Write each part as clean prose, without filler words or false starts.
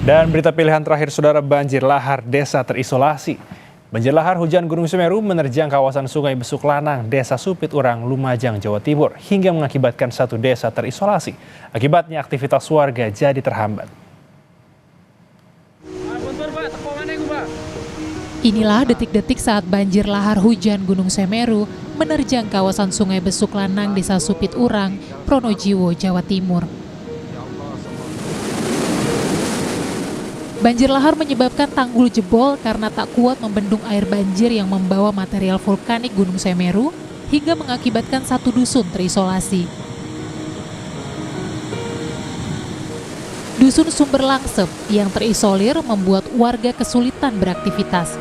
Dan berita pilihan terakhir saudara, banjir lahar desa terisolasi. Banjir lahar hujan Gunung Semeru menerjang kawasan Sungai Besuk Lanang, Desa Supit Urang, Lumajang, Jawa Timur, hingga mengakibatkan satu desa terisolasi. Akibatnya aktivitas warga jadi terhambat. Inilah detik-detik saat banjir lahar hujan Gunung Semeru menerjang kawasan Sungai Besuk Lanang, Desa Supit Urang, Pronojiwo, Jawa Timur. Banjir lahar menyebabkan tanggul jebol karena tak kuat membendung air banjir yang membawa material vulkanik Gunung Semeru hingga mengakibatkan satu dusun terisolasi. Dusun Sumber Langsep yang terisolir membuat warga kesulitan beraktivitas.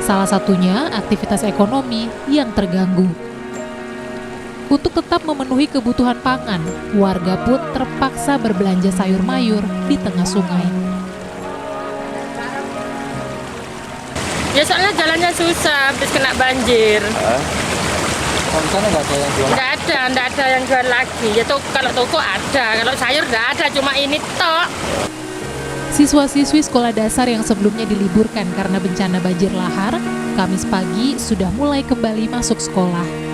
Salah satunya aktivitas ekonomi yang terganggu. Untuk tetap memenuhi kebutuhan pangan, warga pun terpaksa berbelanja sayur mayur di tengah sungai. Ya soalnya jalannya susah, habis kena banjir. Kalau sana nggak ada yang jual? Nggak ada yang jual lagi. Ya kalau toko ada, kalau sayur nggak ada, cuma ini tok. Siswa-siswi sekolah dasar yang sebelumnya diliburkan karena bencana banjir lahar, Kamis pagi sudah mulai kembali masuk sekolah.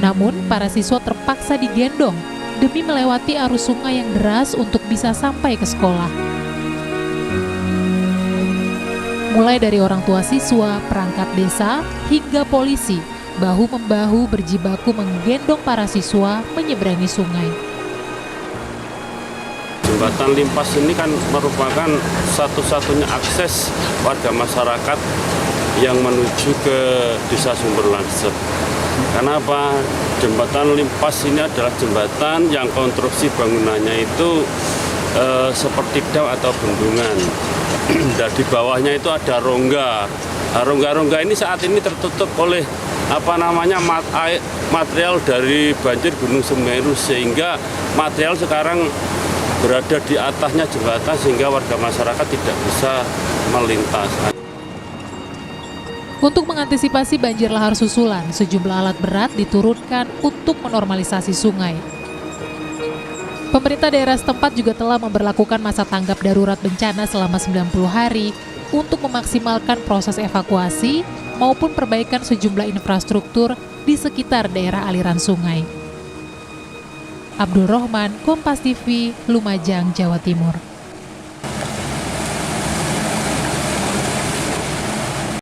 Namun, para siswa terpaksa digendong demi melewati arus sungai yang deras untuk bisa sampai ke sekolah. Mulai dari orang tua siswa, perangkat desa, hingga polisi, bahu-membahu berjibaku menggendong para siswa menyeberangi sungai. Jembatan Limpas ini kan merupakan satu-satunya akses warga masyarakat yang menuju ke Desa Sumber Langsep. Kenapa? Jembatan Limpas ini adalah jembatan yang konstruksi bangunannya itu seperti dam atau bendungan. Dan di bawahnya itu ada rongga. Rongga-rongga ini saat ini tertutup oleh material dari banjir Gunung Semeru, sehingga material sekarang berada di atasnya jembatan sehingga warga masyarakat tidak bisa melintas. Untuk mengantisipasi banjir lahar susulan, sejumlah alat berat diturunkan untuk menormalisasi sungai. Pemerintah daerah setempat juga telah memberlakukan masa tanggap darurat bencana selama 90 hari untuk memaksimalkan proses evakuasi maupun perbaikan sejumlah infrastruktur di sekitar daerah aliran sungai. Abdul Rohman, Kompas TV, Lumajang, Jawa Timur.